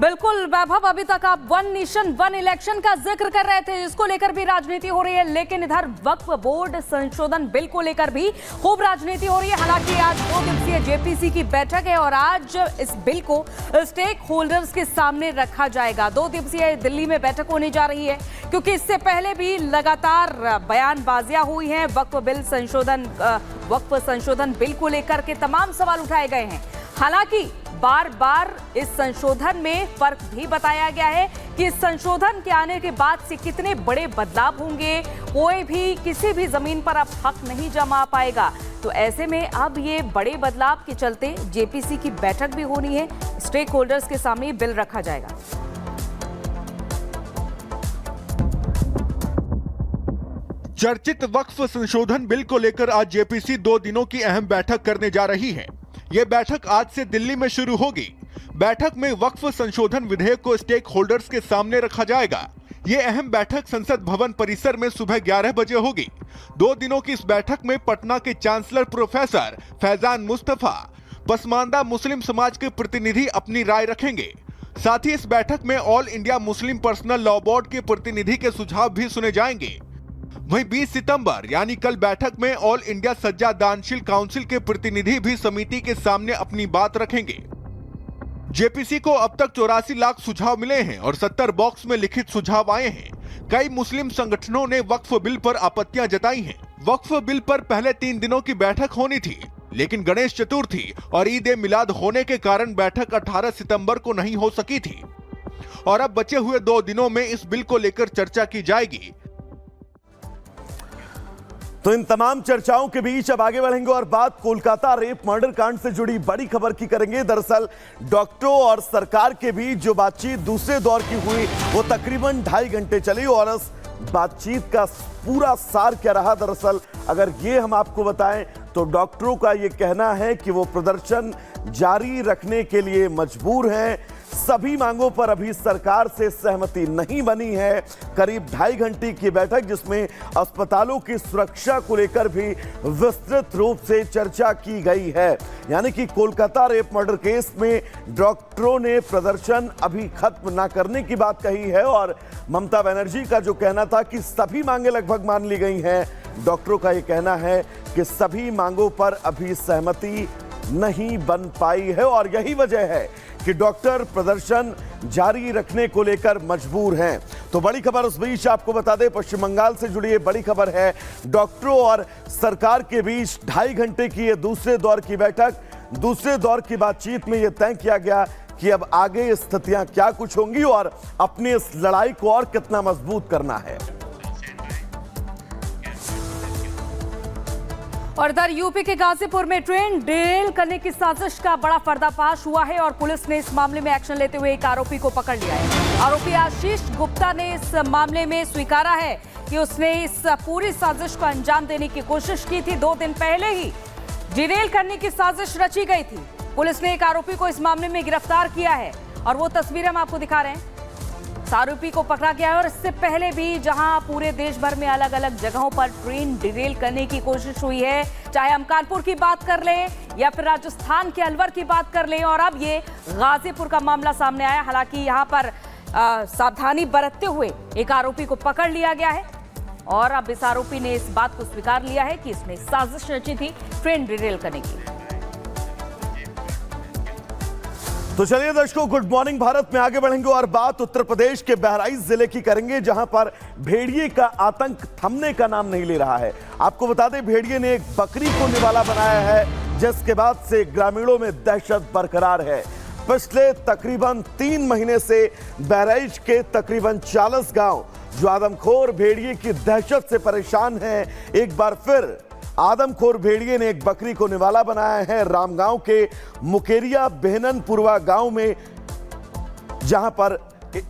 बिल्कुल वैभव, अभी तक आप वन नेशन वन इलेक्शन का जिक्र कर रहे थे, इसको लेकर भी राजनीति हो रही है, लेकिन इधर वक्फ बोर्ड संशोधन बिल को लेकर भी खूब राजनीति हो रही है। हालांकि आज 2 दिवसीय जेपीसी की बैठक है और आज इस बिल को स्टेक होल्डर्स के सामने रखा जाएगा। 2 दिवसीय दिल्ली में बैठक होने जा रही है, क्योंकि इससे पहले भी लगातार बयानबाजियां हुई हैं। वक्फ संशोधन बिल को लेकर के तमाम सवाल उठाए गए हैं। हालांकि बार बार इस संशोधन में फर्क भी बताया गया है कि इस संशोधन के आने के बाद से कितने बड़े बदलाव होंगे। कोई भी किसी भी जमीन पर अब हक नहीं जमा पाएगा। तो ऐसे में अब ये बड़े बदलाव के चलते जेपीसी की बैठक भी होनी है, स्टेक होल्डर्स के सामने बिल रखा जाएगा। चर्चित वक्फ संशोधन बिल को लेकर आज जेपीसी 2 दिनों की अहम बैठक करने जा रही है। ये बैठक आज से दिल्ली में शुरू होगी। बैठक में वक्फ संशोधन विधेयक को स्टेक होल्डर्स के सामने रखा जाएगा। ये अहम बैठक संसद भवन परिसर में सुबह 11 बजे होगी। 2 दिनों की इस बैठक में पटना के चांसलर प्रोफेसर फैजान मुस्तफा, पसमानदा मुस्लिम समाज के प्रतिनिधि अपनी राय रखेंगे। साथ ही इस बैठक में all India Muslim personal law board के प्रतिनिधि के सुझाव भी सुने जाएंगे। वहीं 20 सितंबर यानी कल बैठक में ऑल इंडिया सज्जा दानशील काउंसिल के प्रतिनिधि भी समिति के सामने अपनी बात रखेंगे। जेपीसी को अब तक 84 लाख सुझाव मिले हैं और 70 बॉक्स में लिखित सुझाव आए हैं। कई मुस्लिम संगठनों ने वक्फ बिल पर आपत्तियां जताई हैं। वक्फ बिल पर पहले 3 दिनों की बैठक होनी थी, लेकिन गणेश चतुर्थी और ईद ए मिलाद होने के कारण बैठक 18 सितंबर को नहीं हो सकी थी और अब बचे हुए 2 दिनों में इस बिल को लेकर चर्चा की जाएगी। तो इन तमाम चर्चाओं के बीच अब आगे बढ़ेंगे और बात कोलकाता रेप मर्डर कांड से जुड़ी बड़ी खबर की करेंगे। दरअसल डॉक्टरों और सरकार के बीच जो बातचीत दूसरे दौर की हुई वो तकरीबन 2.5 घंटे चली और उस बातचीत का पूरा सार क्या रहा, दरअसल अगर ये हम आपको बताएं तो डॉक्टरों का ये कहना है कि वो प्रदर्शन जारी रखने के लिए मजबूर हैं। सभी मांगों पर अभी सरकार से सहमति नहीं बनी है। करीब 2.5 घंटे की बैठक जिसमें अस्पतालों की सुरक्षा को लेकर भी विस्तृत रूप से चर्चा की गई है। यानी कि कोलकाता रेप मर्डर केस में डॉक्टरों ने प्रदर्शन अभी खत्म ना करने की बात कही है और ममता बनर्जी का जो कहना था कि सभी मांगे लगभग मान ली गई हैं, डॉक्टरों का यह कहना है कि सभी मांगों पर अभी सहमति नहीं बन पाई है और यही वजह है कि डॉक्टर प्रदर्शन जारी रखने को लेकर मजबूर हैं। तो बड़ी खबर उस बीच आपको बता दें, पश्चिम बंगाल से जुड़ी ये बड़ी खबर है। डॉक्टरों और सरकार के बीच 2.5 घंटे की ये दूसरे दौर की बैठक, दूसरे दौर की बातचीत में ये तय किया गया कि अब आगे स्थितियां क्या कुछ होंगी और अपनी इस लड़ाई को और कितना मजबूत करना है। और इधर यूपी के गाजीपुर में ट्रेन डिरेल करने की साजिश का बड़ा पर्दाफाश हुआ है और पुलिस ने इस मामले में एक्शन लेते हुए एक आरोपी को पकड़ लिया है। आरोपी आशीष गुप्ता ने इस मामले में स्वीकारा है कि उसने इस पूरी साजिश को अंजाम देने की कोशिश की थी। 2 दिन पहले ही डिरेल करने की साजिश रची गई थी। पुलिस ने एक आरोपी को इस मामले में गिरफ्तार किया है और वो तस्वीरें हम आपको दिखा रहे हैं। आरोपी को पकड़ा गया है और इससे पहले भी जहां पूरे देश भर में अलग अलग जगहों पर ट्रेन डिरेल करने की कोशिश हुई है, चाहे हम कानपुर की बात कर लें या फिर राजस्थान के अलवर की बात कर लें, और अब ये गाजीपुर का मामला सामने आया। हालांकि यहां पर सावधानी बरतते हुए एक आरोपी को पकड़ लिया गया है और अब इस आरोपी ने इस बात को स्वीकार लिया है कि इसने साजिश रची थी ट्रेन डिरेल करने की। तो चलिए दर्शकों, गुड मॉर्निंग भारत में आगे बढ़ेंगे और बात उत्तर प्रदेश के बहराइच जिले की करेंगे, जहां पर भेड़िए का आतंक थमने का नाम नहीं ले रहा है। आपको बता दें, भेड़िए ने एक बकरी को निवाला बनाया है, जिसके बाद से ग्रामीणों में दहशत बरकरार है। पिछले तकरीबन 3 महीने से बहराइच के तकरीबन 40 गांव जो आदमखोर भेड़िए की दहशत से परेशान हैं, एक बार फिर आदमखोर भेड़िए ने एक बकरी को निवाला बनाया है। रामगांव के मुकेरिया बेहननपुरवा गांव में, जहां पर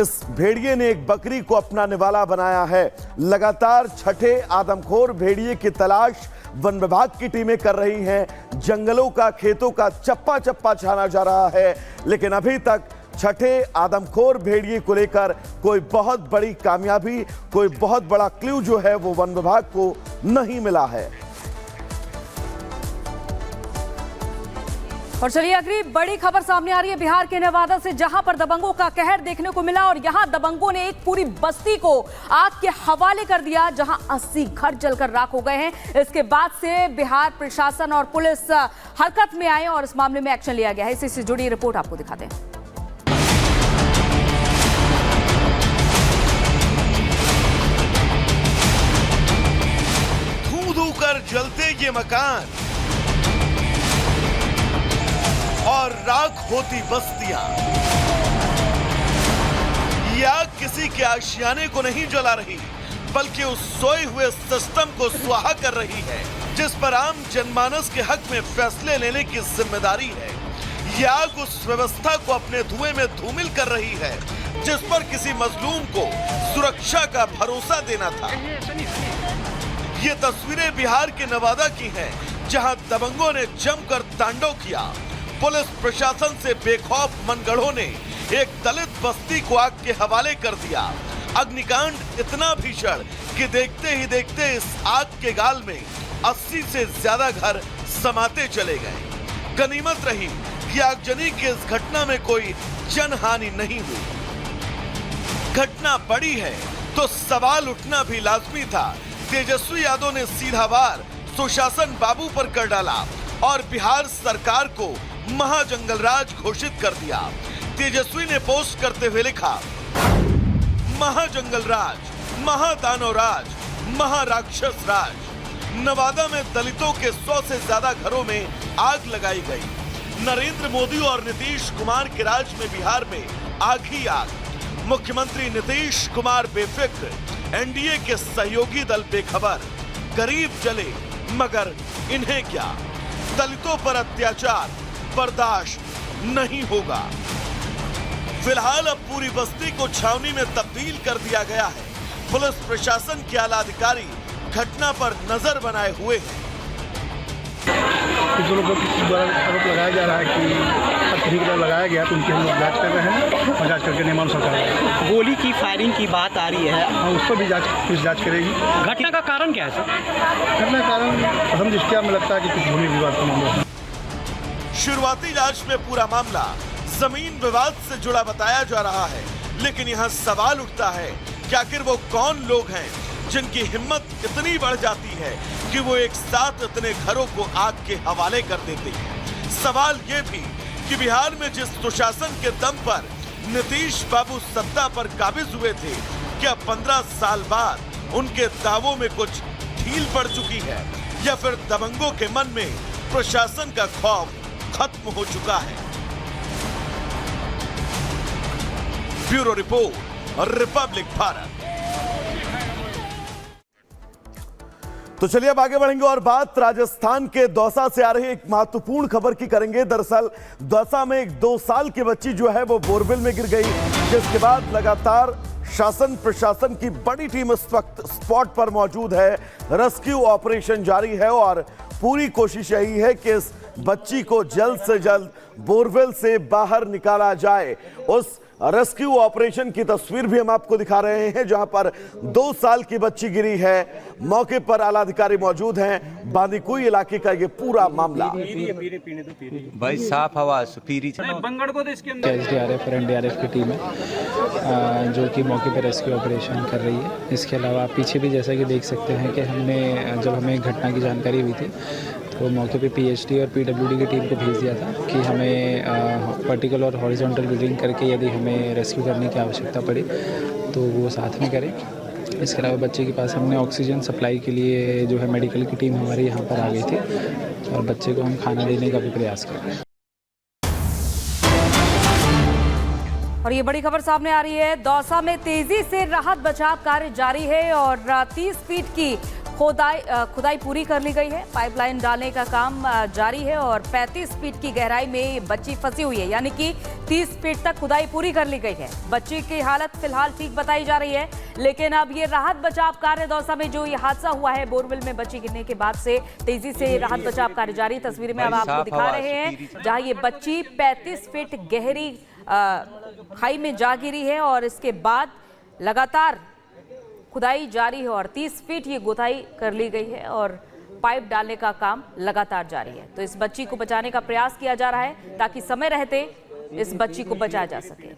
इस भेड़िए ने एक बकरी को अपना निवाला बनाया है। लगातार छठे आदमखोर भेड़िए की तलाश वन विभाग की टीमें कर रही हैं। जंगलों का, खेतों का चप्पा चप्पा छाना जा रहा है, लेकिन अभी तक छठे आदमखोर भेड़िए को लेकर कोई बहुत बड़ी कामयाबी, कोई बहुत बड़ा क्लू जो है वो वन विभाग को नहीं मिला है। और चलिए अगली बड़ी खबर सामने आ रही है बिहार के नवादा से, जहां पर दबंगों का कहर देखने को मिला और यहां दबंगों ने एक पूरी बस्ती को आग के हवाले कर दिया, जहां 80 घर जलकर राख हो गए हैं। इसके बाद से बिहार प्रशासन और पुलिस हरकत में आए और इस मामले में एक्शन लिया गया है। इसी से जुड़ी रिपोर्ट आपको दिखाते हैं। धू कर जलते ये मकान और राख होती बस्तियां, या किसी के आशियाने को नहीं जला रही, बल्कि उस सोए हुए सिस्टम को स्वाहा कर रही है, जिस पर आम जनमानस के हक में फैसले लेने की जिम्मेदारी है। यह आग उस व्यवस्था को अपने धुएं में धूमिल कर रही है, जिस पर किसी मजलूम को सुरक्षा का भरोसा देना था। ये तस्वीरें बिहार के नवादा की हैं, जहां दबंगों ने जमकर तांडव किया। पुलिस प्रशासन से बेखौफ मनगढ़ों ने एक दलित बस्ती को आग के हवाले कर दिया। अग्निकांड इतना भीषण कि देखते ही देखते इस आग के गाल में 80 से ज्यादा घर समाते चले गए। गनीमत रही कि आगजनी की इस घटना में कोई जनहानि नहीं हुई। घटना बड़ी है तो सवाल उठना भी लाजमी था। तेजस्वी यादव ने सीधा वार सुशासन बाबू पर कर डाला और बिहार सरकार को महाजंगलराज घोषित कर दिया। तेजस्वी ने पोस्ट करते हुए लिखा, महाजंगलराज, महादानवराज, महाराक्षस राज। नवादा में दलितों के 100 से ज्यादा घरों में आग लगाई गई। नरेंद्र मोदी और नीतीश कुमार के राज में बिहार में आग ही आग। मुख्यमंत्री नीतीश कुमार बेफिक्र, एनडीए के सहयोगी दल बेखबर। गरीब जले मगर इन्हें क्या। दलितों पर अत्याचार बर्दाश्त नहीं होगा। फिलहाल अब पूरी बस्ती को छावनी में तब्दील कर दिया गया है। पुलिस प्रशासन के आला अधिकारी घटना पर नजर बनाए हुए हैं। कुछ लोगों द्वारा आरोप लगाया जा रहा है कि अतिरिक्त लगाया गया, तो उनकी हम लोग जाँच कर रहे हैं और जाँच करके नियमानुसार करेंगे। गोली की फायरिंग की बात आ रही है, हाँ, उस पर भी पुलिस जाँच करेगी। घटना का कारण क्या है सर? घटना का कारण प्रथम दृष्टया में लगता है कि कुछ भूमि विवाद का मामला है। शुरुआती जांच में पूरा मामला जमीन विवाद से जुड़ा बताया जा रहा है, लेकिन यहाँ सवाल उठता है कि आखिर वो कौन लोग हैं जिनकी हिम्मत इतनी बढ़ जाती है कि वो एक साथ इतने घरों को आग के हवाले कर देते हैं। सवाल ये भी कि बिहार में जिस सुशासन के दम पर नीतीश बाबू सत्ता पर काबिज हुए थे, क्या 15 साल बाद उनके दावों में कुछ ढील पड़ चुकी है, या फिर दबंगों के मन में प्रशासन का खौफ खत्म हो चुका है। ब्यूरो रिपोर्ट और रिपब्लिक भारत। तो चलिए अब आगे बढ़ेंगे और बात राजस्थान के दौसा से आ रही एक महत्वपूर्ण खबर की करेंगे। दरअसल दौसा में एक 2 साल की बच्ची जो है वो बोरवेल में गिर गई, जिसके बाद लगातार शासन प्रशासन की बड़ी टीम इस वक्त स्पॉट पर मौजूद है। रेस्क्यू ऑपरेशन जारी है और पूरी कोशिश यही है कि इस बच्ची को जल्द से जल्द बोरवेल से बाहर निकाला जाए। उस रेस्क्यू ऑपरेशन की तस्वीर भी हम आपको दिखा रहे हैं, जहां पर 2 साल की बच्ची गिरी है। मौके पर आला अधिकारी मौजूद हैं। बांदीकुई इलाके का ये पूरा मामला। भाई साफ हवा पीरी एसडीआरएफ और एनडीआरएफ की टीम है जो कि मौके पर रेस्क्यू ऑपरेशन कर रही है। इसके अलावा आप पीछे भी जैसा कि देख सकते हैं कि जब हमें घटना की जानकारी हुई थी तो मौके पे पीएचडी और पीडब्ल्यूडी की टीम को भेज दिया था कि हमें वर्टिकल और हॉरिजॉन्टल ड्रिलिंग करके यदि हमें रेस्क्यू करने की आवश्यकता पड़े तो वो साथ में करें। इसके अलावा बच्चे के पास हमने ऑक्सीजन सप्लाई के लिए जो है मेडिकल की टीम हमारी यहाँ पर आ गई थी और बच्चे को हम खाना देने का भी प्रयास कर रहे हैं। और ये बड़ी खबर सामने आ रही है। दौसा में तेजी से राहत बचाव कार्य जारी है और 30 फीट की खुदाई पूरी कर ली गई है। पाइपलाइन डालने का काम जारी है और 35 फीट की गहराई में बच्ची फंसी हुई है, यानी कि 30 फीट तक खुदाई पूरी कर ली गई है। बच्ची की हालत फिलहाल ठीक बताई जा रही है, लेकिन अब ये राहत बचाव कार्य दौसा में जो ये हादसा हुआ है बोरवेल में बच्ची गिरने के बाद से तेजी से राहत बचाव कार्य जारी। तस्वीर में अब आपको दिखा रहे हैं जहां ये बच्ची 35 फीट गहरी खाई में जा गिरी है और इसके बाद लगातार खुदाई जारी है और 30 फीट ये गुथाई कर ली गई है और पाइप डालने का काम लगातार जारी है। तो इस बच्ची को बचाने का प्रयास किया जा रहा है ताकि समय रहते इस बच्ची को बचाया जा सके।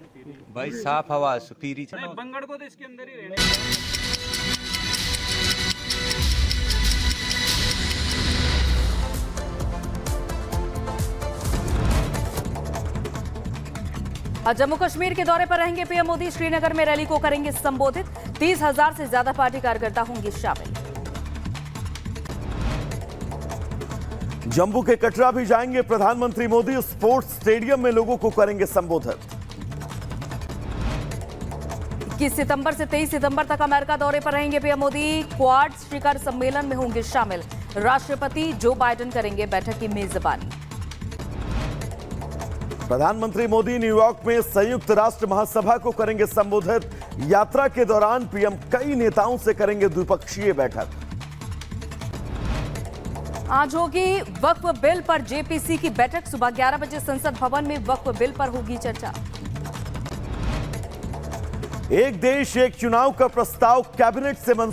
भाई साफ हवा सुपीरी बंगड़ को तो इसके अंदर ही रहना। आज जम्मू कश्मीर के दौरे पर रहेंगे पीएम मोदी। श्रीनगर में रैली को करेंगे संबोधित। 30,000 से ज्यादा पार्टी कार्यकर्ता होंगे शामिल। जम्मू के कटरा भी जाएंगे प्रधानमंत्री मोदी। स्पोर्ट्स स्टेडियम में लोगों को करेंगे संबोधित। 21 सितंबर से 23 सितंबर तक अमेरिका दौरे पर रहेंगे पीएम मोदी। क्वाड शिखर सम्मेलन में होंगे शामिल। राष्ट्रपति जो बाइडेन करेंगे बैठक की मेजबानी। प्रधानमंत्री मोदी न्यूयॉर्क में संयुक्त राष्ट्र महासभा को करेंगे संबोधित। यात्रा के दौरान पीएम कई नेताओं से करेंगे द्विपक्षीय बैठक। आज होगी वक्फ बिल पर जेपीसी की बैठक। सुबह 11 बजे संसद भवन में वक्फ बिल पर होगी चर्चा। एक देश एक चुनाव का प्रस्ताव कैबिनेट से मंजूर